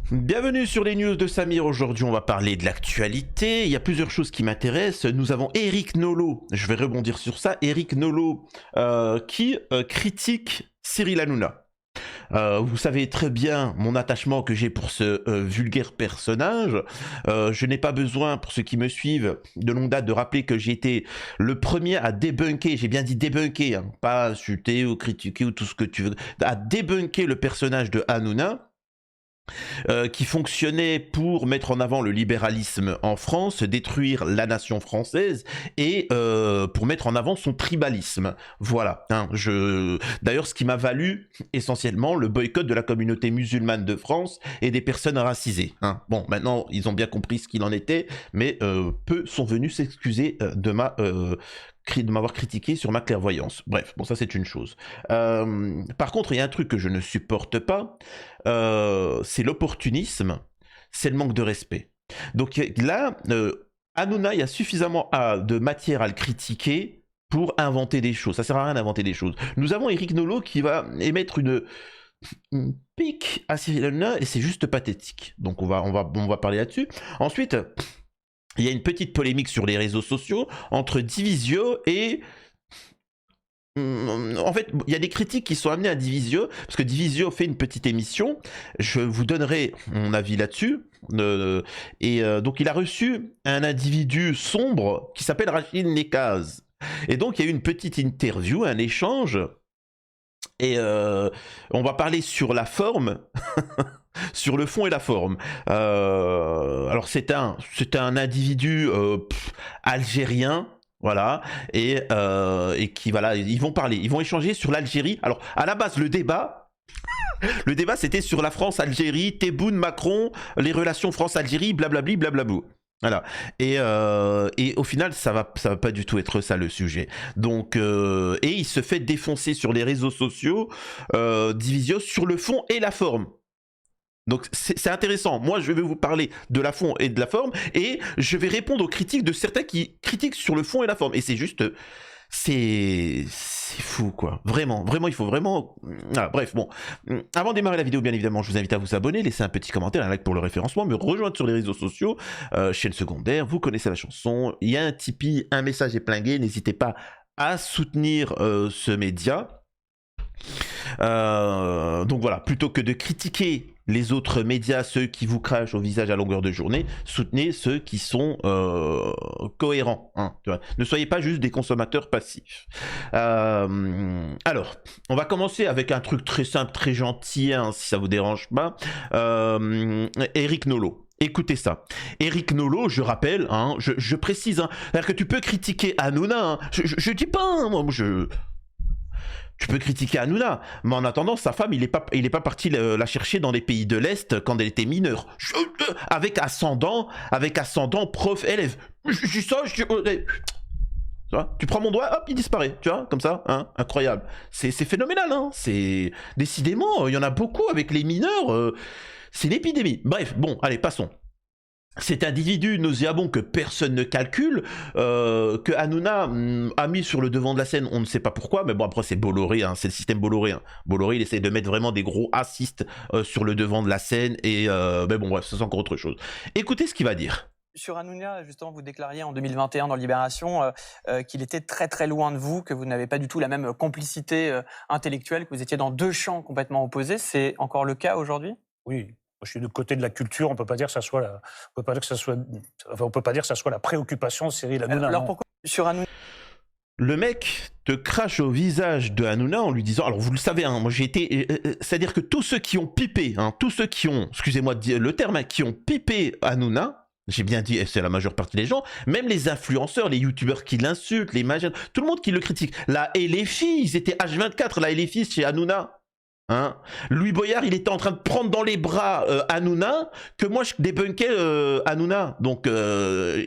Bienvenue sur les news de Samir. Aujourd'hui, on va parler de l'actualité. Il y a plusieurs choses qui m'intéressent. Nous avons Eric Nolot. Je vais rebondir sur ça. Eric Nolot qui critique Cyril Hanouna. Vous savez très bien mon attachement que j'ai pour ce vulgaire personnage. Je n'ai pas besoin, pour ceux qui me suivent de longue date, de rappeler que j'ai été le premier à débunker, j'ai bien dit débunker, hein, pas insulter ou critiquer ou tout ce que tu veux, à débunker le personnage de Hanouna. Qui fonctionnait pour mettre en avant le libéralisme en France, détruire la nation française et pour mettre en avant son tribalisme. Voilà. Hein, d'ailleurs, ce qui m'a valu essentiellement le boycott de la communauté musulmane de France et des personnes racisées. Hein. Bon, maintenant, ils ont bien compris ce qu'il en était, mais peu sont venus s'excuser de m'avoir critiqué sur ma clairvoyance. Bref, bon, ça c'est une chose. Par contre, il y a un truc que je ne supporte pas, c'est l'opportunisme, c'est le manque de respect. Donc là, Hanouna, il y a suffisamment de matière à le critiquer pour inventer des choses. Ça sert à rien d'inventer des choses. Nous avons Eric Nolot qui va émettre une pique à Cyril Hanouna et c'est juste pathétique. Donc on va parler là-dessus. Ensuite, il y a une petite polémique sur les réseaux sociaux entre Divisio et... En fait, il y a des critiques qui sont amenées à Divisio, parce que Divisio fait une petite émission, je vous donnerai mon avis là-dessus, donc il a reçu un individu sombre qui s'appelle Rachid Nekaz. Et donc il y a eu une petite interview, un échange, et on va parler sur la forme, sur le fond et la forme. Alors c'est un individu algérien, voilà, et qui voilà, ils vont échanger sur l'Algérie. Alors à la base le débat c'était sur la France-Algérie, Tebboune, Macron, les relations France-Algérie, blablabli, blablabou. Voilà. Et au final, ça va pas du tout être ça le sujet. Donc, et il se fait défoncer sur les réseaux sociaux, Divisio, sur le fond et la forme. Donc c'est intéressant. Moi, je vais vous parler de la fond et de la forme, et je vais répondre aux critiques de certains qui critiquent sur le fond et la forme. Et c'est juste, c'est fou quoi. Vraiment, il faut vraiment. Ah, bref, bon. Avant de démarrer la vidéo, bien évidemment, je vous invite à vous abonner, laisser un petit commentaire, un like pour le référencement, me rejoindre sur les réseaux sociaux, chaîne secondaire. Vous connaissez la chanson. Il y a un Tipeee, un message épinglé. N'hésitez pas à soutenir ce média. Donc voilà, plutôt que de critiquer les autres médias, ceux qui vous crachent au visage à longueur de journée, soutenez ceux qui sont cohérents. Hein, tu vois. Ne soyez pas juste des consommateurs passifs. Alors, on va commencer avec un truc très simple, très gentil, hein, si ça vous dérange pas. Eric Nolot. Écoutez ça. Eric Nolot, je rappelle, hein, je précise, hein, c'est-à-dire que tu peux critiquer Hanouna. Hein, je dis pas, hein, moi tu peux critiquer Hanouna, mais en attendant, sa femme, il est pas parti la chercher dans les pays de l'Est quand elle était mineure. Avec ascendant, prof-élève. Je dis ça, tu vois, tu prends mon doigt, hop, il disparaît, tu vois, comme ça, hein, incroyable. C'est phénoménal, hein, c'est... Décidément, il y en a beaucoup avec les mineurs, c'est l'épidémie. Bref, bon, allez, passons. Cet individu nauséabond que personne ne calcule, que Hanouna a mis sur le devant de la scène, on ne sait pas pourquoi, mais bon après c'est Bolloré, hein, c'est le système Bolloré. Hein. Bolloré il essaie de mettre vraiment des gros assistes sur le devant de la scène, et mais bon bref, c'est encore autre chose. Écoutez ce qu'il va dire. Sur Hanouna, justement, vous déclariez en 2021 dans Libération qu'il était très très loin de vous, que vous n'avez pas du tout la même complicité intellectuelle, que vous étiez dans deux champs complètement opposés. C'est encore le cas aujourd'hui ? Oui. Je suis du côté de la culture, on peut pas dire que ça soit on peut pas dire que ça soit la préoccupation de Cyril Hanouna. Alors pourquoi sur Hanouna? Le mec te crache au visage de Hanouna en lui disant, alors vous le savez, hein, moi j'ai été, c'est-à-dire que tous ceux qui ont pipé, hein, tous ceux qui ont, excusez-moi le terme, hein, qui ont pipé Hanouna, j'ai bien dit, c'est la majeure partie des gens, même les influenceurs, les youtubeurs qui l'insultent, les magiciens, tout le monde qui le critique. Là, et les filles, ils étaient H24, là, et les filles chez Hanouna. Hein, Louis Boyard, il était en train de prendre dans les bras Hanouna, que moi je débunkais Hanouna. Donc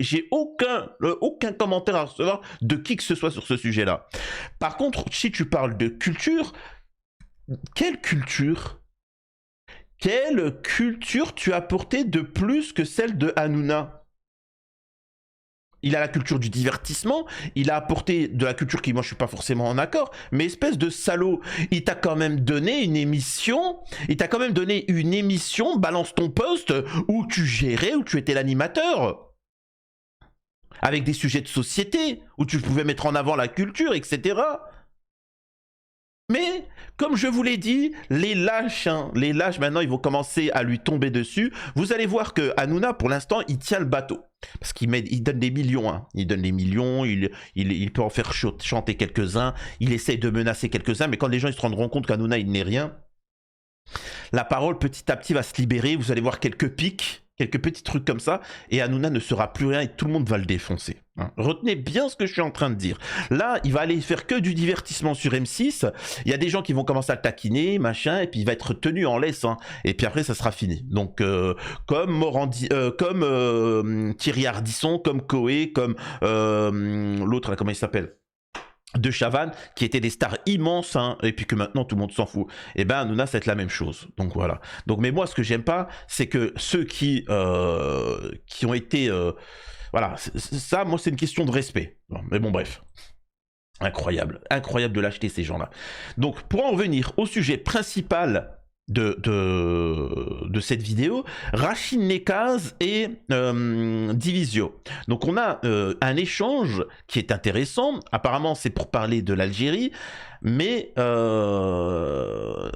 j'ai aucun commentaire à recevoir de qui que ce soit sur ce sujet-là. Par contre, si tu parles de culture, quelle culture tu as apporté de plus que celle de Hanouna? il a la culture du divertissement, il a apporté de la culture qui, moi, je suis pas forcément en accord, mais espèce de salaud, il t'a quand même donné une émission, Balance ton poste, où tu gérais, où tu étais l'animateur, avec des sujets de société, où tu pouvais mettre en avant la culture, etc. Mais, comme je vous l'ai dit, les lâches maintenant, ils vont commencer à lui tomber dessus. Vous allez voir que Hanouna, pour l'instant, il tient le bateau. Parce il donne des millions. Hein. Il donne des millions, il peut en faire chanter quelques-uns, il essaye de menacer quelques-uns, mais quand les gens ils se rendront compte qu'Hanouna, il n'est rien, la parole petit à petit va se libérer. Vous allez voir quelques pics, quelques petits trucs comme ça, et Hanouna ne sera plus rien et tout le monde va le défoncer. Hein. Retenez bien ce que je suis en train de dire. Là, il va aller faire que du divertissement sur M6. Il y a des gens qui vont commencer à le taquiner, machin, et puis il va être tenu en laisse. Hein. Et puis après, ça sera fini. Donc, comme Thierry Ardisson, comme Coé, comme l'autre, là, comment il s'appelle, de Chavannes, qui étaient des stars immenses, hein, et puis que maintenant tout le monde s'en fout. Et ben Hanouna, ça va être la même chose. Donc voilà. Donc, mais moi, ce que j'aime pas, c'est que ceux qui ont été, voilà, ça, moi, c'est une question de respect. Bon, mais bon, bref. Incroyable de l'acheter ces gens-là. Donc, pour en revenir au sujet principal de cette vidéo, Rachid Nekaz et Divisio. Donc on a un échange qui est intéressant. Apparemment c'est pour parler de l'Algérie, mais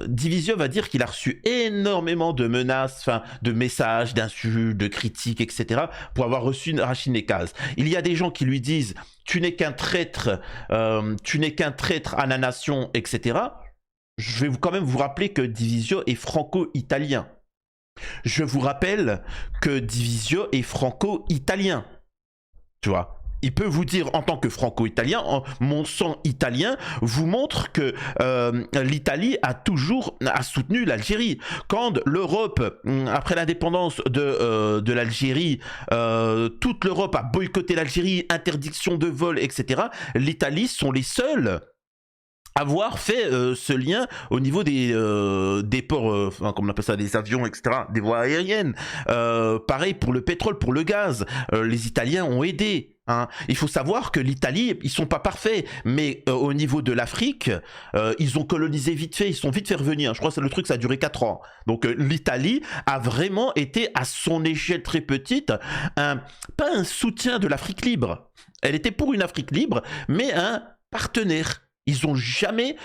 Divisio va dire qu'il a reçu énormément de menaces, enfin de messages, d'insultes, de critiques, etc. pour avoir reçu Rachid Nekaz. Il y a des gens qui lui disent tu n'es qu'un traître à la nation, etc. Je vais quand même vous rappeler que Divisio est franco-italien. Je vous rappelle que Divisio est franco-italien. Tu vois, il peut vous dire en tant que franco-italien, mon sang italien vous montre que l'Italie a soutenu l'Algérie. Quand l'Europe, après l'indépendance de l'Algérie, toute l'Europe a boycotté l'Algérie, interdiction de vol, etc. L'Italie sont les seuls avoir fait ce lien au niveau des ports, comment on appelle ça, des avions, etc., des voies aériennes. Pareil pour le pétrole, pour le gaz. Les Italiens ont aidé. Hein. Il faut savoir que l'Italie, ils sont pas parfaits, mais au niveau de l'Afrique, ils ont colonisé vite fait, ils sont vite fait revenir. Je crois que le truc, ça a duré 4 ans. Donc l'Italie a vraiment été, à son échelle très petite, pas un soutien de l'Afrique libre. Elle était pour une Afrique libre, mais un partenaire. Ils n'ont jamais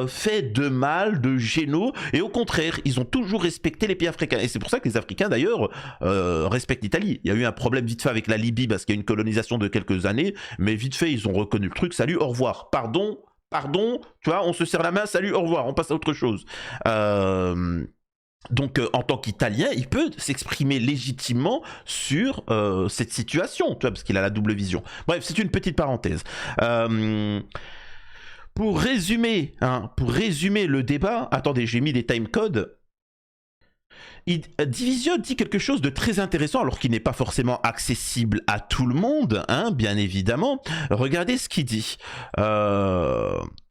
fait de mal, de géno, et au contraire, ils ont toujours respecté les pays africains. Et c'est pour ça que les Africains, d'ailleurs, respectent l'Italie. Il y a eu un problème vite fait avec la Libye, parce qu'il y a eu une colonisation de quelques années, mais vite fait, ils ont reconnu le truc. Salut, au revoir. Pardon, tu vois, on se serre la main, salut, au revoir, on passe à autre chose. Donc, en tant qu'Italien, il peut s'exprimer légitimement sur cette situation, tu vois, parce qu'il a la double vision. Bref, c'est une petite parenthèse. Pour résumer le débat, attendez, j'ai mis des timecodes. Divisio dit quelque chose de très intéressant, alors qu'il n'est pas forcément accessible à tout le monde, hein, bien évidemment. Regardez ce qu'il dit.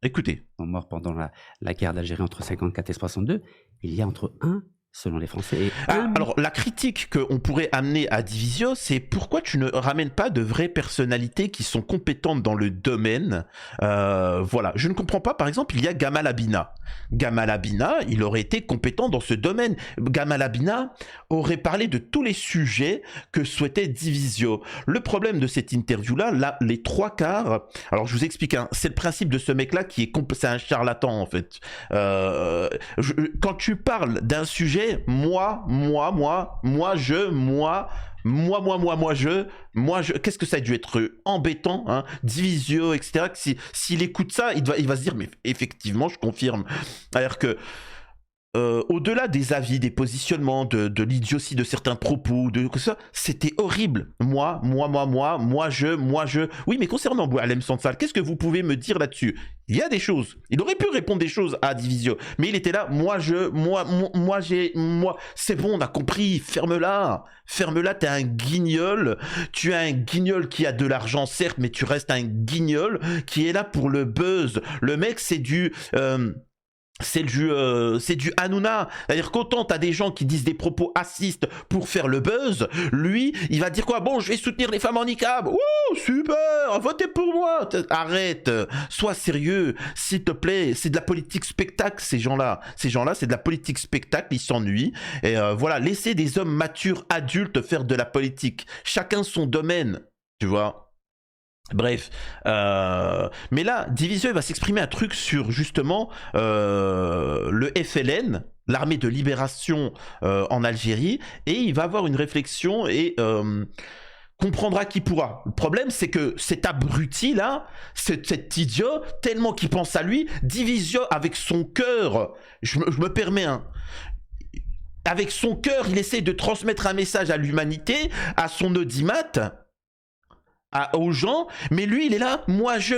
Écoutez. Morts pendant la guerre d'Algérie entre 54 et 62, il y a entre 1, selon les Français, et 1... Alors, la critique qu'on pourrait amener à Divisio, c'est pourquoi tu ne ramènes pas de vraies personnalités qui sont compétentes dans le domaine. Voilà, je ne comprends pas. Par exemple, il y a Gamal Abina. Gamal Abina, il aurait été compétent dans ce domaine. Gamal Abina aurait parlé de tous les sujets que souhaitait Divisio. Le problème de cette interview-là, là, les 3/4... Alors, je vous explique, hein, c'est le principe de ce mec-là qui est... C'est un charlatan, en fait. Quand tu parles d'un sujet, moi, qu'est-ce que ça a dû être embêtant, hein, Divisio, etc. S'il écoute ça, il va se dire, mais effectivement, je confirme. Alors que, au-delà des avis, des positionnements, de l'idiotie de certains propos, que ça, c'était horrible. Moi, je. Oui, mais concernant Boualem Sansal, qu'est-ce que vous pouvez me dire là-dessus? Il y a des choses. Il aurait pu répondre des choses à Divisio, mais il était là. Moi, c'est bon, on a compris. Ferme-la, t'es un guignol. Tu es un guignol qui a de l'argent, certes, mais tu restes un guignol qui est là pour le buzz. Le mec, c'est du. c'est du Hanouna. C'est-à-dire qu'autant t'as des gens qui disent des propos racistes pour faire le buzz, lui, il va dire quoi? Bon, je vais soutenir les femmes en niqab. Ouh, super, votez pour moi. Arrête, sois sérieux, s'il te plaît. C'est de la politique spectacle, ces gens-là. Ces gens-là, c'est de la politique spectacle, ils s'ennuient. Et voilà, laissez des hommes matures, adultes faire de la politique. Chacun son domaine, tu vois. Bref, mais là, Divisio va s'exprimer un truc sur justement le FLN, l'armée de libération en Algérie, et il va avoir une réflexion et comprendra qui pourra. Le problème, c'est que cet abruti là, cet idiot, tellement qu'il pense à lui, Divisio avec son cœur, je me permets avec son cœur, il essaie de transmettre un message à l'humanité, à son audimat. Aux gens, mais lui il est là, moi je.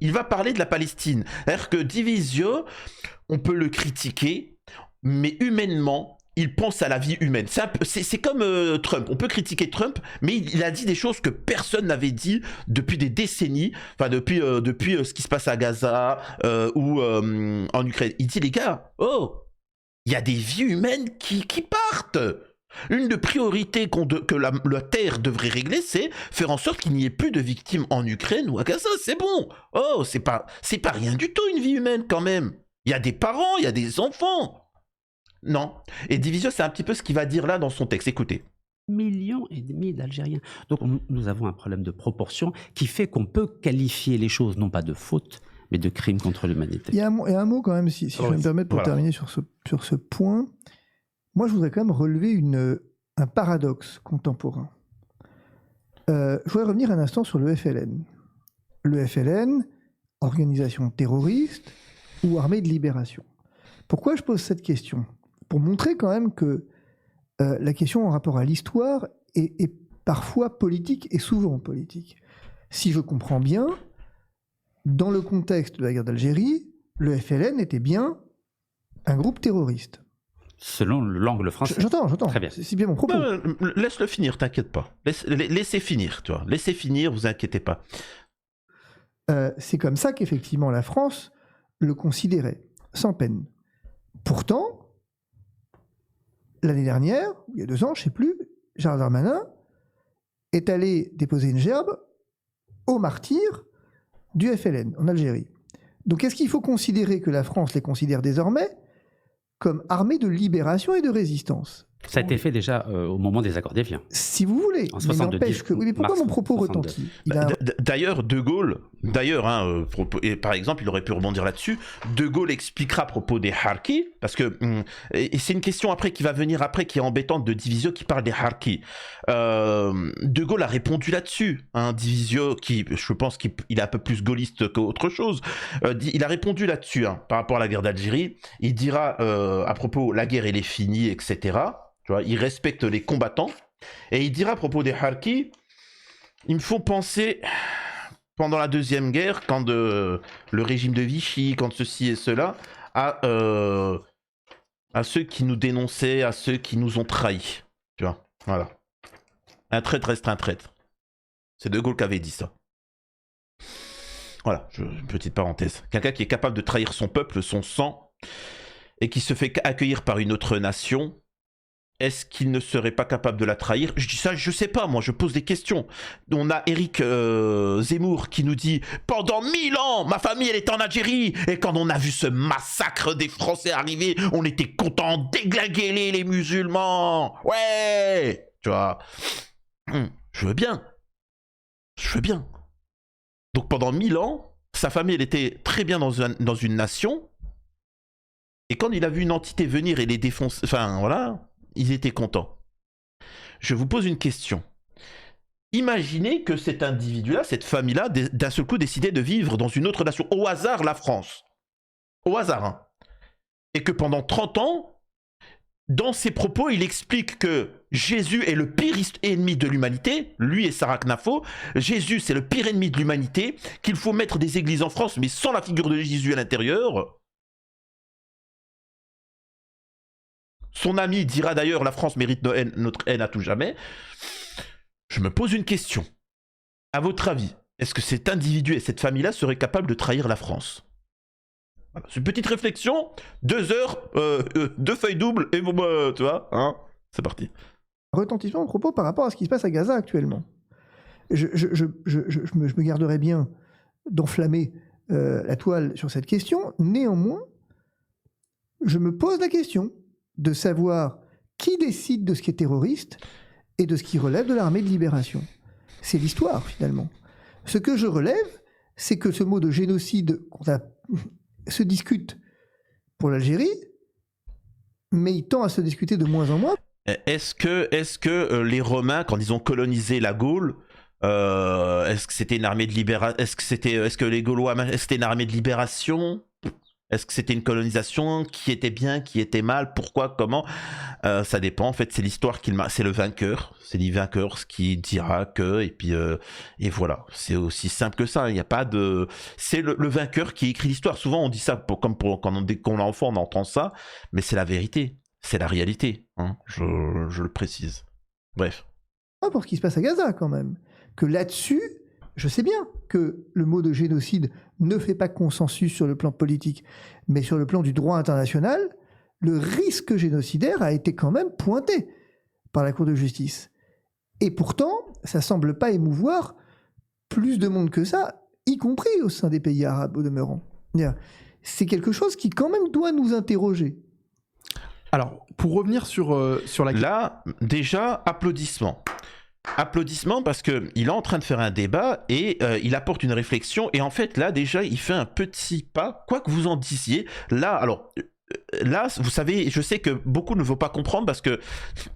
Il va parler de la Palestine. C'est-à-dire que Divisio, on peut le critiquer, mais humainement, il pense à la vie humaine. C'est comme Trump. On peut critiquer Trump, mais il a dit des choses que personne n'avait dit depuis des décennies, enfin depuis ce qui se passe à Gaza ou en Ukraine. Il dit, les gars, il y a des vies humaines qui partent. Une des priorités que la Terre devrait régler, c'est faire en sorte qu'il n'y ait plus de victimes en Ukraine ou à Gaza. C'est bon. C'est pas rien du tout une vie humaine quand même. Il y a des parents, il y a des enfants. Non. Et Divisio, c'est un petit peu ce qu'il va dire là dans son texte. Écoutez. 1,5 million d'Algériens. Donc nous avons un problème de proportion qui fait qu'on peut qualifier les choses non pas de faute, mais de crime contre l'humanité. Il y a un mot quand même, si je vais me permettre pour terminer sur ce point. Moi, je voudrais quand même relever un paradoxe contemporain. Je voudrais revenir un instant sur le FLN. Le FLN, organisation terroriste ou armée de libération. Pourquoi je pose cette question? Pour montrer quand même que la question en rapport à l'histoire est parfois politique et souvent politique. Si je comprends bien, dans le contexte de la guerre d'Algérie, le FLN était bien un groupe terroriste. Selon l'angle français. J'entends. Très bien. C'est bien mon propos. Laisse-le finir, t'inquiète pas. Laissez finir, tu vois. Laissez finir, vous inquiétez pas. C'est comme ça qu'effectivement la France le considérait, sans peine. Pourtant, l'année dernière, il y a 2 ans, je ne sais plus, Gérald Darmanin est allé déposer une gerbe aux martyrs du FLN en Algérie. Donc est-ce qu'il faut considérer que la France les considère désormais comme armée de libération et de résistance? Ça a été fait déjà au moment des accords d'Évian. Si vous voulez. En Mais 72, n'empêche que... Oui, mais pourquoi mars mon propos 62. retentit D'ailleurs, De Gaulle, et par exemple, il aurait pu rebondir là-dessus, De Gaulle expliquera à propos des Harkis, parce que et c'est une question après qui va venir après, qui est embêtante de Divisio qui parle des Harkis. De Gaulle a répondu là-dessus. Divisio, qui je pense qu'il est un peu plus gaulliste qu'autre chose, il a répondu là-dessus par rapport à la guerre d'Algérie. Il dira à propos, la guerre elle est finie, etc. Tu vois, il respecte les combattants. Et il dira à propos des Harkis, ils me font penser, pendant la Deuxième Guerre, quand le régime de Vichy, quand ceci et cela, à ceux qui nous dénonçaient, à ceux qui nous ont trahis. Tu vois, voilà. Un traître reste un traître. C'est De Gaulle qui avait dit ça. Voilà, une petite parenthèse. Quelqu'un qui est capable de trahir son peuple, son sang, et qui se fait accueillir par une autre nation, est-ce qu'il ne serait pas capable de la trahir? Je dis ça, je sais pas, moi, je pose des questions. On a Éric Zemmour qui nous dit « Pendant 1000 ans, ma famille, elle était en Algérie. Et quand on a vu ce massacre des Français arriver, on était content de déglinguer les musulmans. Ouais !» Tu vois, je veux bien. Je veux bien. Donc pendant 1000 ans, sa famille, elle était très bien dans une nation. Et quand il a vu une entité venir et les défoncer, enfin voilà, ils étaient contents. Je vous pose une question. Imaginez que cet individu-là, cette famille-là, d'un seul coup décidait de vivre dans une autre nation, au hasard la France. Au hasard. Et que pendant 30 ans, dans ses propos, il explique que Jésus est le pire ennemi de l'humanité, lui et Sarah Knafo. Jésus, c'est le pire ennemi de l'humanité, qu'il faut mettre des églises en France, mais sans la figure de Jésus à l'intérieur. Son ami dira d'ailleurs, la France mérite notre haine à tout jamais. Je me pose une question. À votre avis, est-ce que cet individu et cette famille-là seraient capables de trahir la France? Voilà. C'est une petite réflexion, 2 heures, 2 feuilles doubles, et bon, bah, tu vois, hein, c'est parti. Retentissement de propos par rapport à ce qui se passe à Gaza actuellement. Je me garderai bien d'enflammer la toile sur cette question. Néanmoins, je me pose la question de savoir qui décide de ce qui est terroriste et de ce qui relève de l'armée de libération. C'est l'histoire, finalement. Ce que je relève, c'est que ce mot de génocide se discute pour l'Algérie, mais il tend à se discuter de moins en moins. Est-ce que les Romains, quand ils ont colonisé la Gaule, est-ce que c'était une armée de libération? Est-ce que les Gaulois, est-ce que c'était une armée de libération? Est-ce que c'était une colonisation? Qui était bien, qui était mal? Pourquoi? Comment? Ça dépend. En fait, c'est l'histoire c'est le vainqueur. C'est le vainqueur qui dira que, et puis, et voilà. C'est aussi simple que ça. Il n'y a pas de. C'est le vainqueur qui écrit l'histoire. Souvent, on dit ça quand dès qu'on est enfant, on entend ça, mais c'est la vérité. C'est la réalité. Hein, je le précise. Bref. Pour ce qui se passe à Gaza, quand même. Que là-dessus, je sais bien que le mot de génocide ne fait pas consensus sur le plan politique, mais sur le plan du droit international, le risque génocidaire a été quand même pointé par la Cour de justice. Et pourtant, ça semble pas émouvoir plus de monde que ça, y compris au sein des pays arabes au demeurant. C'est quelque chose qui quand même doit nous interroger. Alors, pour revenir sur la... Là, déjà, applaudissements. Applaudissements parce qu'il est en train de faire un débat et il apporte une réflexion. Et en fait, là, déjà, il fait un petit pas, quoi que vous en disiez. Là, alors... Là, vous savez, je sais que beaucoup ne vont pas comprendre parce que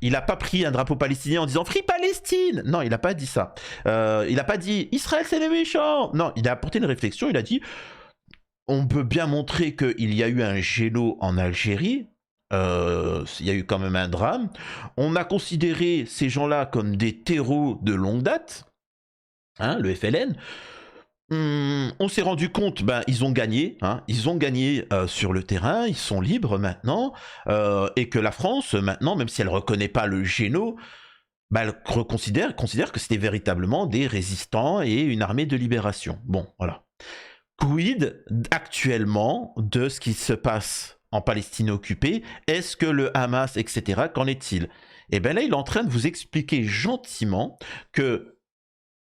il n'a pas pris un drapeau palestinien en disant Free Palestine. Non, il n'a pas dit ça. Il n'a pas dit Israël c'est les méchants. Non, il a apporté une réflexion. Il a dit on peut bien montrer qu'il y a eu un génocide en Algérie. Il y a eu quand même un drame. On a considéré ces gens-là comme des terreaux de longue date, hein, le FLN. On s'est rendu compte, ils ont gagné, hein, sur le terrain, ils sont libres maintenant, et que la France, maintenant, même si elle ne reconnaît pas le génocide, elle considère que c'était véritablement des résistants et une armée de libération. Bon, voilà. Quid actuellement de ce qui se passe en Palestine occupée? Est-ce que le Hamas, etc., qu'en est-il? Et bien là, il est en train de vous expliquer gentiment que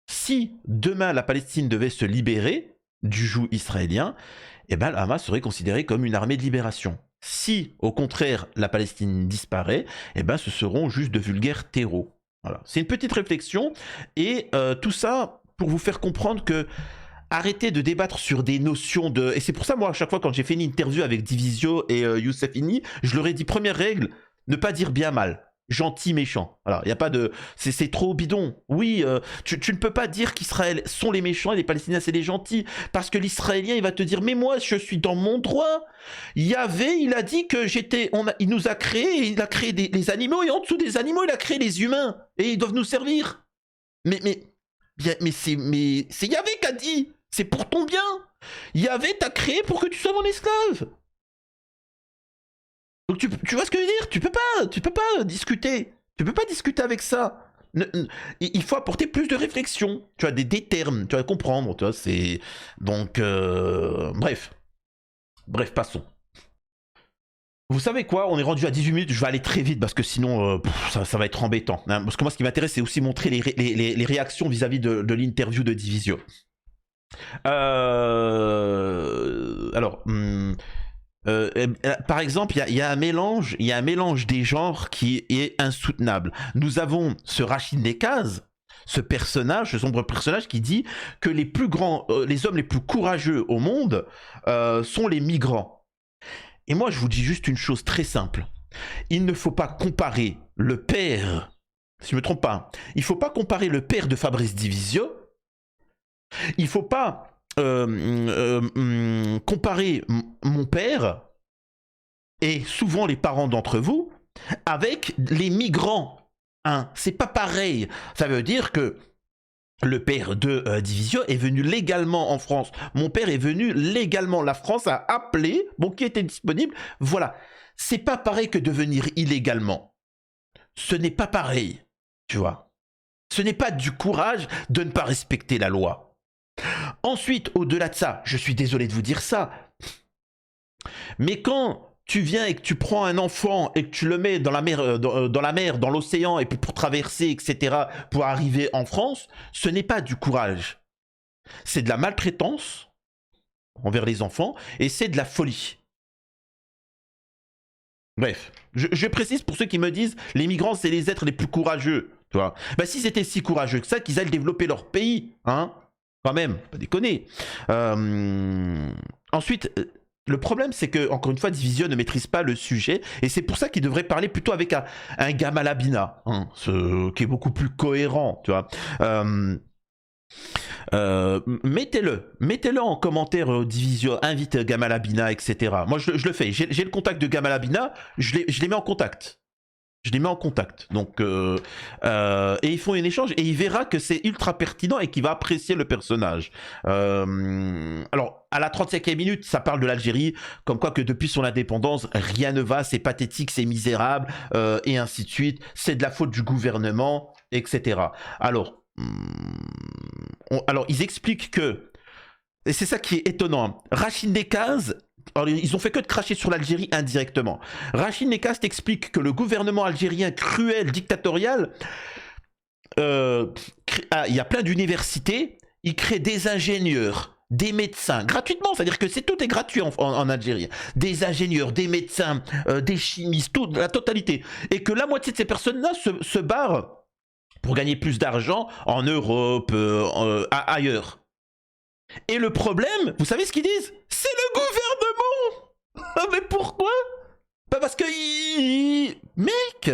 si demain la Palestine devait se libérer du joug israélien, eh ben, le Hamas serait considéré comme une armée de libération. Si, au contraire, la Palestine disparaît, eh ben, ce seront juste de vulgaires terreaux. Voilà. C'est une petite réflexion, et tout ça pour vous faire comprendre que arrêtez de débattre sur des notions de... Et c'est pour ça, moi, à chaque fois, quand j'ai fait une interview avec Divisio et Youssef Inny, je leur ai dit, première règle, ne pas dire bien mal. Gentil, méchant. Alors, il n'y a pas de... C'est trop bidon. Oui, tu ne peux pas dire qu'Israël sont les méchants et les Palestiniens, c'est les gentils. Parce que l'Israélien, il va te dire, mais moi, je suis dans mon droit. Yahvé, il a dit que il nous a créé, il a créé les animaux, et en dessous des animaux, il a créé les humains. Et ils doivent nous servir. Mais c'est Yahvé qui a dit. C'est pour ton bien. Yahvé t'a créé pour que tu sois mon esclave. Donc tu vois ce que je veux dire? Tu peux pas discuter. Tu peux pas discuter avec ça. Il faut apporter plus de réflexion. Tu vois, des termes, tu vas comprendre. Tu vois, c'est... Donc, bref, passons. Vous savez quoi? On est rendu à 18 minutes. Je vais aller très vite parce que sinon, ça va être embêtant. Hein. Parce que moi, ce qui m'intéresse, c'est aussi montrer les réactions vis-à-vis de l'interview de Divisio. Alors... par exemple, il y a un mélange des genres qui est insoutenable. Nous avons ce Rachid Nekaz, ce sombre personnage qui dit que les hommes les plus courageux au monde sont les migrants. Et moi, je vous dis juste une chose très simple. Il ne faut pas comparer le père, si je me trompe pas, il ne faut pas comparer le père de Fabrice Divisio. Il ne faut pas comparer mon père et souvent les parents d'entre vous avec les migrants. Hein, c'est pas pareil. Ça veut dire que le père de Divisio est venu légalement en France. Mon père est venu légalement. La France a appelé, qui était disponible. Voilà. C'est pas pareil que de venir illégalement. Ce n'est pas pareil. Tu vois. Ce n'est pas du courage de ne pas respecter la loi. Ensuite, au-delà de ça, je suis désolé de vous dire ça, Mais quand tu viens et que tu prends un enfant et que tu le mets dans la mer, dans l'océan, et puis pour traverser, etc., pour arriver en France, ce n'est pas du courage. C'est de la maltraitance envers les enfants et c'est de la folie. Bref, je précise pour ceux qui me disent les migrants c'est les êtres les plus courageux, tu vois. Bah si c'était si courageux que ça, qu'ils aillent développer leur pays, hein, quand même, pas déconner. Ensuite, le problème c'est que encore une fois, Division ne maîtrise pas le sujet et c'est pour ça qu'il devrait parler plutôt avec un Gamal Abina, hein, qui est beaucoup plus cohérent, tu vois. Mettez-le en commentaire, Division, invite Gamal Abina, etc. Moi je le fais, j'ai le contact de Gamal Abina, je les mets en contact. Donc, et ils font un échange et il verra que c'est ultra pertinent et qu'il va apprécier le personnage. Alors, à la 35e minute, ça parle de l'Algérie, comme quoi que depuis son indépendance, rien ne va, c'est pathétique, c'est misérable, et ainsi de suite. C'est de la faute du gouvernement, etc. Alors, ils expliquent que, et c'est ça qui est étonnant, hein, Rachid Nekaz, alors, ils ont fait que de cracher sur l'Algérie indirectement. Rachid Nekaz t'explique que le gouvernement algérien cruel, dictatorial, il y a plein d'universités, il crée des ingénieurs, des médecins, gratuitement, c'est-à-dire que tout est gratuit en Algérie. Des ingénieurs, des médecins, des chimistes, tout, la totalité. Et que la moitié de ces personnes-là se barrent pour gagner plus d'argent en Europe, ailleurs. Et le problème, vous savez ce qu'ils disent? C'est le gouvernement. Mais pourquoi? Pas parce que... Mec,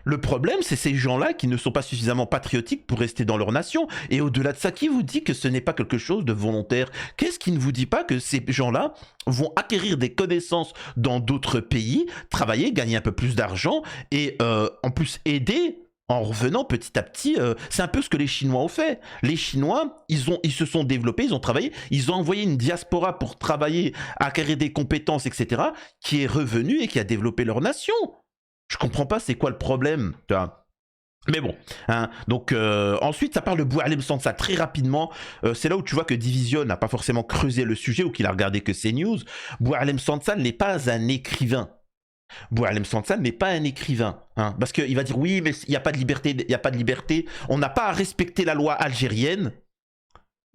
le problème, c'est ces gens-là qui ne sont pas suffisamment patriotiques pour rester dans leur nation. Et au-delà de ça, qui vous dit que ce n'est pas quelque chose de volontaire? Qu'est-ce qui ne vous dit pas que ces gens-là vont acquérir des connaissances dans d'autres pays, travailler, gagner un peu plus d'argent et en plus aider en revenant petit à petit? C'est un peu ce que les Chinois ont fait. Les Chinois, ils se sont développés, ils ont travaillé, ils ont envoyé une diaspora pour travailler, acquérir des compétences, etc., qui est revenue et qui a développé leur nation. Je comprends pas c'est quoi le problème. Mais bon, hein. Donc ensuite ça parle de Boualem Sansal très rapidement. C'est là où tu vois que Division n'a pas forcément creusé le sujet ou qu'il a regardé que CNews. Boualem Sansal n'est pas un écrivain. Boualem Sansal n'est pas un écrivain, hein, parce qu'il va dire oui, mais il n'y a pas de liberté, il n'y a pas de liberté, on n'a pas à respecter la loi algérienne.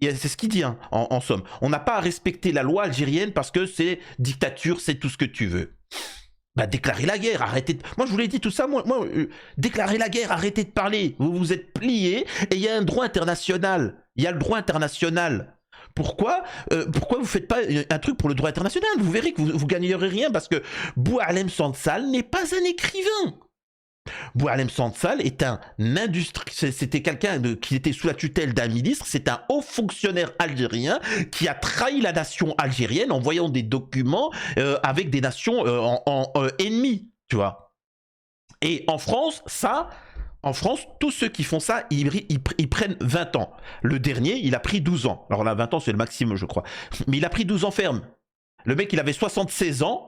C'est ce qu'il dit, hein, en somme. On n'a pas à respecter la loi algérienne parce que c'est dictature, c'est tout ce que tu veux. Bah, déclarez la guerre, arrêtez de... Moi, je vous l'ai dit tout ça, déclarez la guerre, arrêtez de parler. Vous vous êtes pliés et il y a un droit international. Il y a le droit international. Pourquoi vous faites pas un truc pour le droit international? Vous verrez que vous gagnerez rien parce que Boualem Sansal n'est pas un écrivain. Boualem Sansal est un c'était quelqu'un qui était sous la tutelle d'un ministre, c'est un haut fonctionnaire algérien qui a trahi la nation algérienne en voyant des documents avec des nations ennemies, tu vois. Et en France, tous ceux qui font ça, ils prennent 20 ans. Le dernier, il a pris 12 ans. Alors là, 20 ans, c'est le maximum, je crois. Mais il a pris 12 ans ferme. Le mec, il avait 76 ans,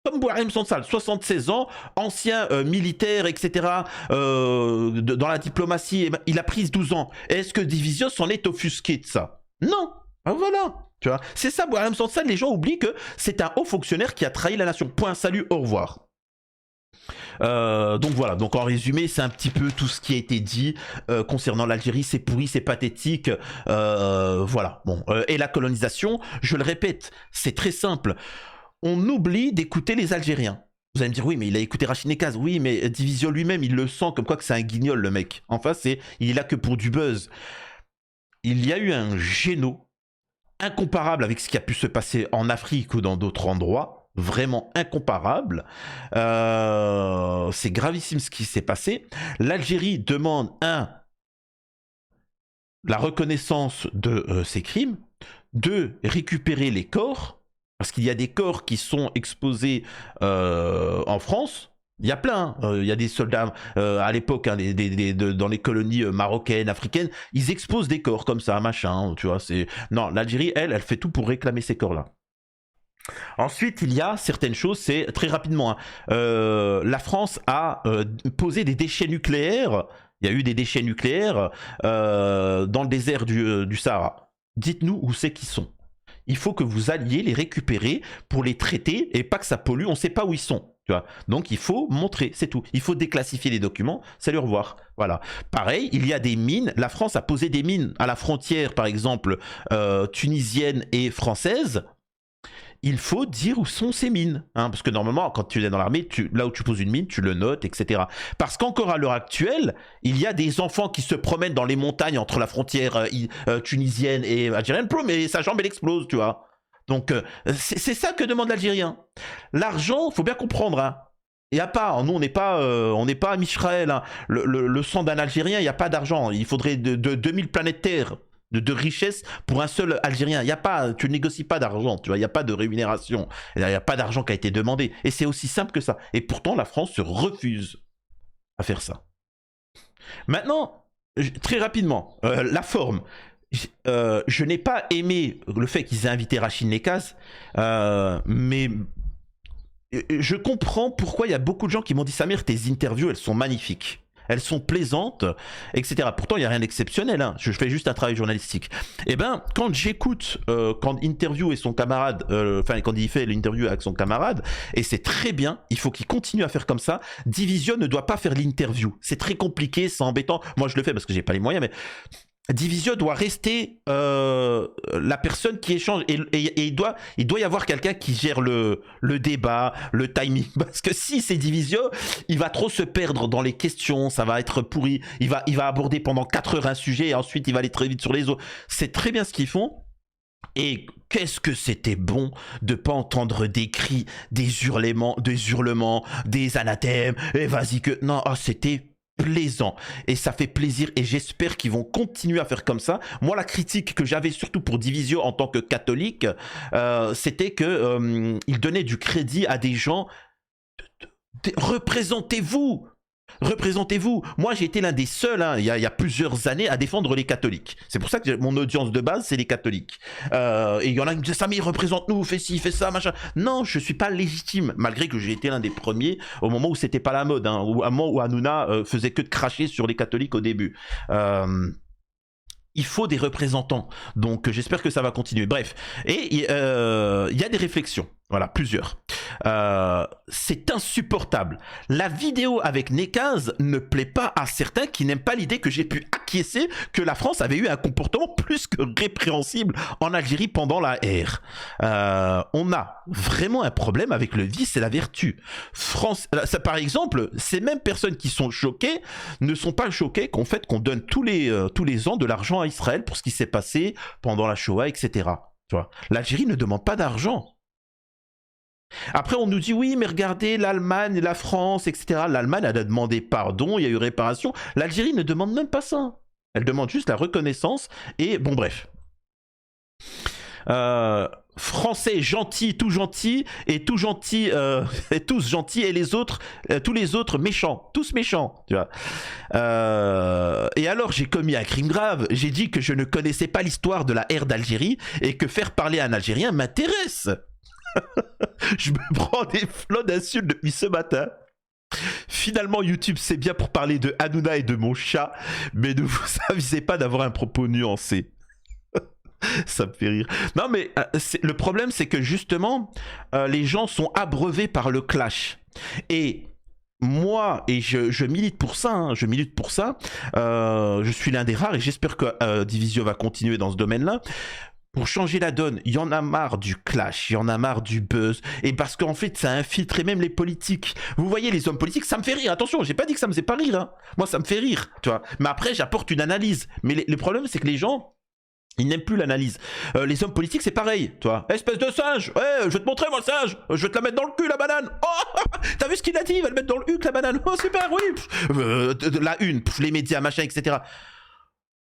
comme Boualem Sansal, 76 ans, ancien militaire, etc., dans la diplomatie, il a pris 12 ans. Est-ce que Division s'en est offusqué de ça? Non. Ben voilà. Tu vois, c'est ça, Boualem Sansal, les gens oublient que c'est un haut fonctionnaire qui a trahi la nation. Point, salut, au revoir. Donc voilà, donc en résumé c'est un petit peu tout ce qui a été dit concernant l'Algérie. C'est pourri, c'est pathétique, voilà. Bon, et la colonisation, je le répète, c'est très simple, on oublie d'écouter les Algériens. Vous allez me dire oui mais il a écouté Rachid Nekaz. Oui mais Division lui-même il le sent comme quoi que c'est un guignol le mec. Enfin il est là que pour du buzz. Il y a eu un géno incomparable avec ce qui a pu se passer en Afrique ou dans d'autres endroits. Vraiment incomparable. C'est gravissime ce qui s'est passé. L'Algérie demande la reconnaissance de ses crimes, 2, récupérer les corps, parce qu'il y a des corps qui sont exposés en France. Il y a plein, il y a des soldats à l'époque, hein, dans les colonies marocaines, africaines, ils exposent des corps comme ça, machin, tu vois. Non, l'Algérie, elle fait tout pour réclamer ces corps-là. Ensuite, il y a certaines choses, c'est très rapidement, hein, la France a posé des déchets nucléaires, il y a eu des déchets nucléaires dans le désert du Sahara. Dites-nous où c'est qu'ils sont. il faut que vous alliez les récupérer pour les traiter et pas que ça pollue, on ne sait pas où ils sont. Tu vois. Donc il faut montrer, c'est tout. Il faut déclassifier les documents, salut, au revoir. Voilà. Pareil, il y a des mines, la France a posé des mines à la frontière, par exemple, tunisienne et française. Il faut dire où sont ces mines. Hein, parce que normalement, quand tu es dans l'armée, là où tu poses une mine, tu le notes, etc. Parce qu'encore à l'heure actuelle, il y a des enfants qui se promènent dans les montagnes entre la frontière tunisienne et algérienne, mais sa jambe, elle explose, tu vois. Donc, c'est ça que demande l'Algérien. L'argent, faut bien comprendre, hein. Il n'y a pas, nous on n'est pas à Mishraël, hein. Le sang d'un Algérien, il n'y a pas d'argent. Il faudrait de 2000 planètes Terre de richesse pour un seul Algérien. Il y a pas, tu ne négocies pas d'argent, tu vois, il n'y a pas de rémunération. Il n'y a pas d'argent qui a été demandé. Et c'est aussi simple que ça. Et pourtant, la France se refuse à faire ça. Maintenant, très rapidement, la forme. Je n'ai pas aimé le fait qu'ils aient invité Rachid Nekaz, mais je comprends pourquoi il y a beaucoup de gens qui m'ont dit Samir, tes interviews, elles sont magnifiques. Elles sont plaisantes, etc. Pourtant, il n'y a rien d'exceptionnel. Hein. Je fais juste un travail journalistique. Et ben, quand j'écoute, quand Interview et son camarade, quand il fait l'interview avec son camarade, et c'est très bien, il faut qu'il continue à faire comme ça. Division ne doit pas faire l'interview. C'est très compliqué, c'est embêtant. Moi, je le fais parce que j'ai pas les moyens, mais Division doit rester la personne qui échange et il doit y avoir quelqu'un qui gère le débat, le timing, parce que si c'est Division, il va trop se perdre dans les questions, ça va être pourri, il va aborder pendant 4 heures un sujet et ensuite il va aller très vite sur les autres. C'est très bien ce qu'ils font. Et qu'est-ce que c'était bon de pas entendre des cris, des hurlements, des anathèmes, et vas-y que... Non, c'était plaisant et ça fait plaisir et j'espère qu'ils vont continuer à faire comme ça. Moi, la critique que j'avais surtout pour Division en tant que catholique, c'était que il donnait du crédit à des gens. Représentez-vous. Moi, j'ai été l'un des seuls, hein, il y a plusieurs années, à défendre les catholiques. C'est pour ça que mon audience de base, c'est les catholiques. Et il y en a qui me disent, Samir, représente-nous, fais ci, fais ça, machin. Non, je suis pas légitime, malgré que j'ai été l'un des premiers au moment où c'était pas la mode, hein, au moment où Hanouna faisait que de cracher sur les catholiques au début. Il faut des représentants, donc j'espère que ça va continuer. Bref, et il y a des réflexions, voilà, plusieurs. C'est insupportable. La vidéo avec Nekaz ne plaît pas à certains qui n'aiment pas l'idée que j'ai pu acquiescer que la France avait eu un comportement plus que répréhensible en Algérie pendant la ère. On a vraiment un problème avec le vice et la vertu. Par exemple, ces mêmes personnes qui sont choquées ne sont pas choquées qu'on donne tous les ans de l'argent à Israël pour ce qui s'est passé pendant la Shoah, etc. Tu vois, l'Algérie ne demande pas d'argent. Après, on nous dit oui, mais regardez l'Allemagne, la France, etc. L'Allemagne, elle a demandé pardon, il y a eu réparation. L'Algérie ne demande même pas ça. Elle demande juste la reconnaissance. Et bon, bref. Français gentils, tout gentils, et tout gentils, et tous gentils, et les autres, tous les autres méchants, tous méchants, tu vois. Et alors j'ai commis un crime grave. J'ai dit que je ne connaissais pas l'histoire de la ère d'Algérie et que faire parler un Algérien m'intéresse. Je me prends des flots d'insultes depuis ce matin. Finalement, YouTube, c'est bien pour parler de Hanouna et de mon chat, mais ne vous avisez pas d'avoir un propos nuancé. Ça me fait rire. Non, mais le problème, c'est que justement, les gens sont abreuvés par le clash. Et moi, et je milite pour ça, hein, je suis l'un des rares, et j'espère que Division va continuer dans ce domaine-là. Pour changer la donne, il y en a marre du clash, il y en a marre du buzz, et parce qu'en fait, ça a infiltré même les politiques. Vous voyez, les hommes politiques, ça me fait rire. Attention, j'ai pas dit que ça me faisait pas rire, hein. Moi, ça me fait rire, tu vois. Mais après, j'apporte une analyse. Mais le problème, c'est que les gens, ils n'aiment plus l'analyse. Les hommes politiques, c'est pareil, tu vois. Espèce de singe, ouais, je vais te montrer, moi, le singe. Je vais te la mettre dans le cul, la banane. Oh, t'as vu ce qu'il a dit? Il va le mettre dans le huc, la banane. Oh, super, oui. La une, les médias, machin, etc.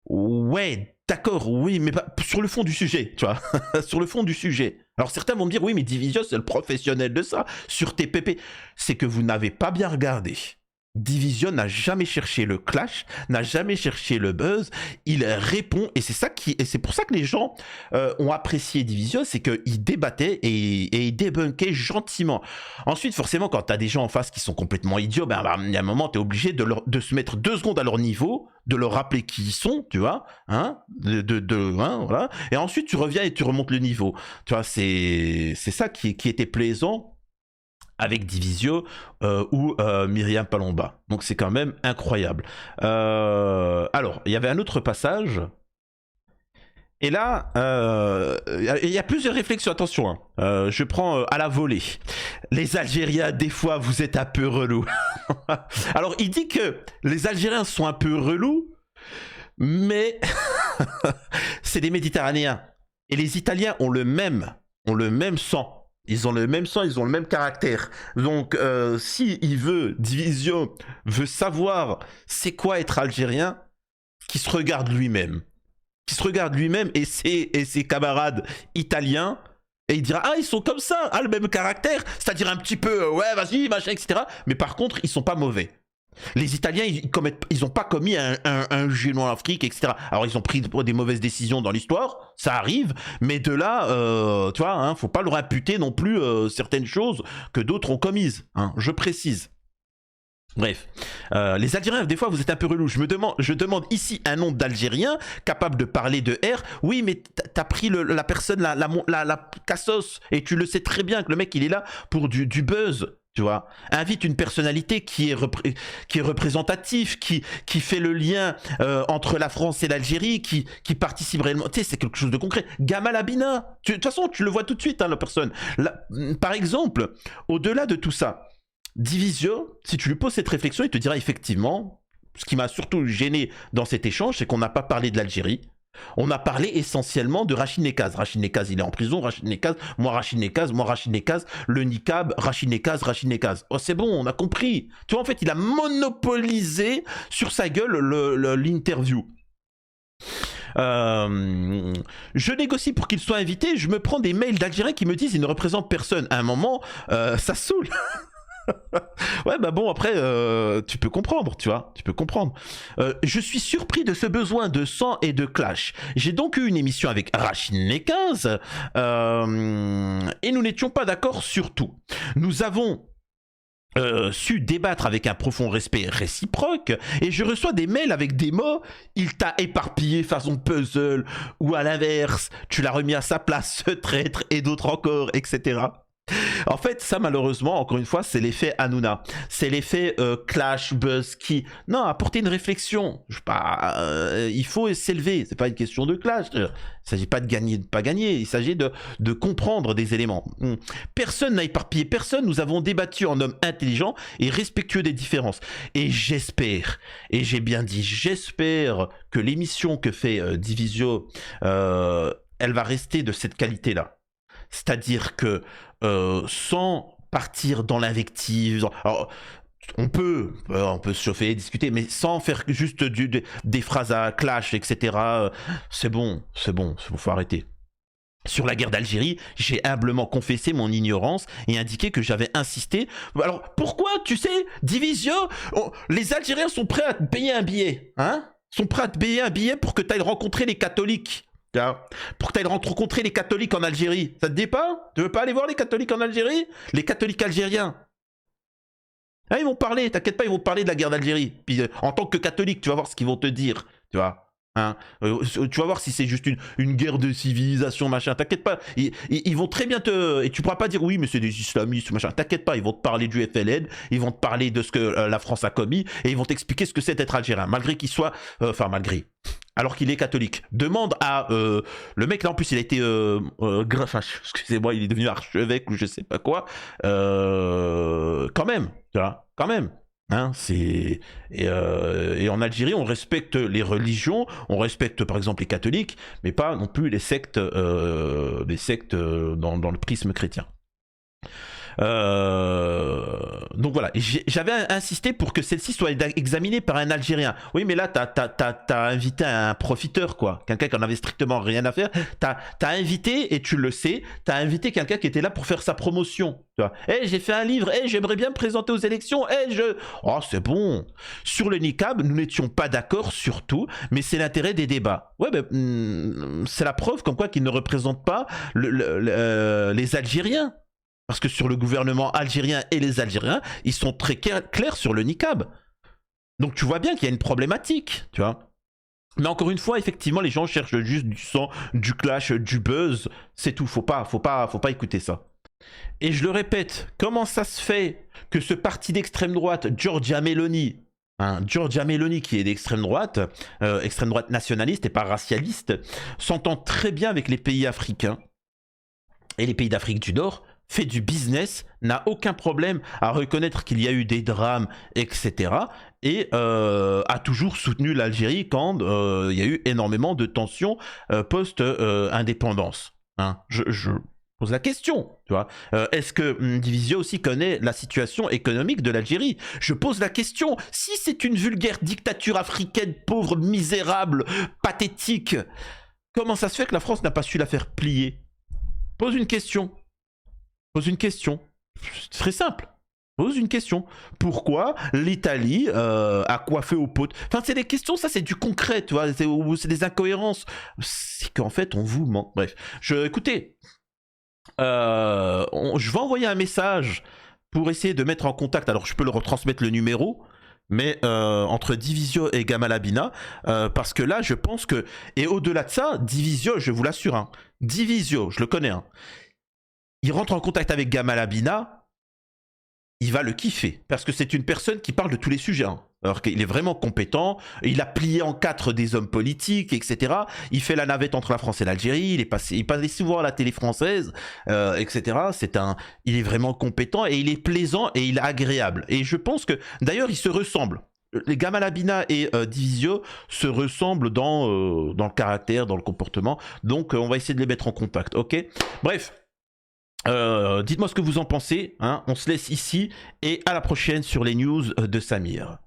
Ouais, d'accord, oui, mais pas sur le fond du sujet, tu vois. Sur le fond du sujet. Alors certains vont me dire, oui, mais Division, c'est le professionnel de ça. Sur TPP, c'est que vous n'avez pas bien regardé. Division n'a jamais cherché le clash, n'a jamais cherché le buzz, il répond, et c'est pour ça que les gens ont apprécié Division, c'est qu'ils débattaient et ils débunkaient gentiment. Ensuite, forcément, quand t'as des gens en face qui sont complètement idiots, il y a un moment, t'es obligé de se mettre 2 secondes à leur niveau, de leur rappeler qui ils sont, tu vois, hein, voilà, et ensuite tu reviens et tu remontes le niveau, tu vois, c'est ça qui était plaisant avec Divisio ou Myriam Palomba. Donc c'est quand même incroyable. Alors, il y avait un autre passage. Et là, il y a plusieurs réflexions. Attention, hein. Je prends à la volée. Les Algériens, des fois, vous êtes un peu relous. Alors, il dit que les Algériens sont un peu relous, mais c'est des Méditerranéens. Et les Italiens ont le même sang. Ils ont le même sang, ils ont le même caractère. Donc, si Division veut savoir c'est quoi être algérien, qu'il se regarde lui-même. Qu'il se regarde lui-même et ses camarades italiens, et il dira, ah, ils sont comme ça, le même caractère, c'est-à-dire un petit peu, ouais, vas-y, machin, etc. Mais par contre, ils sont pas mauvais. Les Italiens, ils n'ont pas commis un genou en Afrique, etc. Alors, ils ont pris des mauvaises décisions dans l'histoire, ça arrive, mais de là, tu vois, hein, faut pas leur imputer non plus certaines choses que d'autres ont commises, hein, je précise. Bref, les Algériens, des fois, vous êtes un peu relous. Je demande ici un nom d'Algérien capable de parler de R. Oui, mais t'as pris la personne, la cassos, et tu le sais très bien que le mec, il est là pour du buzz. Tu vois, invite une personnalité qui est représentative, qui fait le lien entre la France et l'Algérie, qui participe réellement. Tu sais, c'est quelque chose de concret. Gamal Abina, de toute façon, tu le vois tout de suite, hein, la personne. Par exemple, au-delà de tout ça, Divisio, si tu lui poses cette réflexion, il te dira effectivement, ce qui m'a surtout gêné dans cet échange, c'est qu'on n'a pas parlé de l'Algérie. On a parlé essentiellement de Rachid Nekaz. Rachid Nekaz, il est en prison. Rachid Nekaz, le niqab, Rachid Nekaz. Oh, c'est bon, on a compris. Tu vois, en fait, il a monopolisé sur sa gueule l'interview. Je négocie pour qu'il soit invité. Je me prends des mails d'Algériens qui me disent il ne représente personne. À un moment, ça saoule. Ouais, bah bon, après, tu peux comprendre, tu vois, je suis surpris de ce besoin de sang et de clash. J'ai donc eu une émission avec Rachid Nekaz et nous n'étions pas d'accord sur tout. Nous avons su débattre avec un profond respect réciproque et je reçois des mails avec des mots il t'a éparpillé façon puzzle ou à l'inverse, tu l'as remis à sa place, ce traître et d'autres encore, etc. En fait, ça malheureusement, encore une fois, c'est l'effet Hanouna. C'est l'effet clash, buzz, qui... Non, apporter une réflexion. Il faut s'élever. C'est pas une question de clash. Il s'agit pas de gagner, de pas gagner. Il s'agit de comprendre des éléments. Personne n'a éparpillé personne. Nous avons débattu en homme intelligent et respectueux des différences. Et j'espère, et j'ai bien dit, j'espère que l'émission que fait Divisio, elle va rester de cette qualité-là. C'est-à-dire que sans partir dans l'invective, alors, on peut se chauffer, discuter, mais sans faire juste des phrases à clash, etc. C'est bon, faut arrêter. Sur la guerre d'Algérie, j'ai humblement confessé mon ignorance et indiqué que j'avais insisté. Alors pourquoi, tu sais, Divisio, les Algériens sont prêts à te payer un billet, hein? Sont prêts à te payer un billet pour que tu ailles rencontrer les catholiques. Pour que tu ailles rencontrer les catholiques en Algérie. Ça te dit pas? Tu veux pas aller voir les catholiques en Algérie? Les catholiques algériens. Ah, ils vont parler, t'inquiète pas, ils vont parler de la guerre d'Algérie. Puis en tant que catholique, tu vas voir ce qu'ils vont te dire. Tu vois, hein, tu vas voir si c'est juste une guerre de civilisation, machin. T'inquiète pas, ils vont très bien te... Et tu pourras pas dire oui, mais c'est des islamistes, machin. T'inquiète pas, ils vont te parler du FLN, ils vont te parler de ce que la France a commis, et ils vont t'expliquer ce que c'est d'être algérien, malgré qu'il soit... alors qu'il est catholique. Demande à... le mec là en plus il a été... excusez-moi, il est devenu archevêque ou je sais pas quoi. Quand même, tu vois, quand même. Hein, et en Algérie on respecte les religions, on respecte par exemple les catholiques, mais pas non plus les sectes, dans le prisme chrétien. Donc voilà, j'avais insisté pour que celle-ci soit examinée par un Algérien. Oui, mais là, t'as invité un profiteur, quoi. Quelqu'un qui en avait strictement rien à faire. T'as invité, et tu le sais, t'as invité quelqu'un qui était là pour faire sa promotion. Tu vois. J'ai fait un livre, j'aimerais bien me présenter aux élections, Oh, c'est bon. Sur le niqab, nous n'étions pas d'accord sur tout, mais c'est l'intérêt des débats. Ouais, c'est la preuve comme quoi qu'ils ne représentent pas les Algériens. Parce que sur le gouvernement algérien et les Algériens, ils sont très clairs sur le niqab. Donc tu vois bien qu'il y a une problématique, tu vois. Mais encore une fois, effectivement, les gens cherchent juste du sang, du clash, du buzz. C'est tout, faut pas écouter ça. Et je le répète, comment ça se fait que ce parti d'extrême droite, Giorgia Meloni qui est d'extrême droite nationaliste et pas racialiste, s'entend très bien avec les pays africains et les pays d'Afrique du Nord, fait du business, n'a aucun problème à reconnaître qu'il y a eu des drames, etc. Et a toujours soutenu l'Algérie quand il y a eu énormément de tensions post-indépendance. Je pose la question, tu vois. Est-ce que Divisio aussi connaît la situation économique de l'Algérie? Je pose la question. Si c'est une vulgaire dictature africaine, pauvre, misérable, pathétique, comment ça se fait que la France n'a pas su la faire plier? Pose une question. C'est très simple. Pose une question. Pourquoi l'Italie a coiffé aux potes? Enfin, c'est des questions, ça c'est du concret, tu vois. C'est des incohérences. C'est qu'en fait, on vous ment. Bref. Écoutez, je vais envoyer un message pour essayer de mettre en contact. Alors, je peux le retransmettre le numéro, mais entre Divisio et Gamal Abina, parce que là, je pense que... Et au-delà de ça, Divisio, je vous l'assure, Divisio, je le connais, il rentre en contact avec Gamal Abina, il va le kiffer, parce que c'est une personne qui parle de tous les sujets. Alors qu'il est vraiment compétent, il a plié en 4 des hommes politiques, etc. Il fait la navette entre la France et l'Algérie, il passe souvent à la télé française, etc. Il est vraiment compétent, et il est plaisant, et il est agréable. Et je pense que, d'ailleurs, ils se ressemblent. Les Gamal Abina et Divisio se ressemblent dans le caractère, dans le comportement. Donc, on va essayer de les mettre en contact, ok? Bref. Dites-moi ce que vous en pensez, on se laisse ici et à la prochaine sur les news de Samir.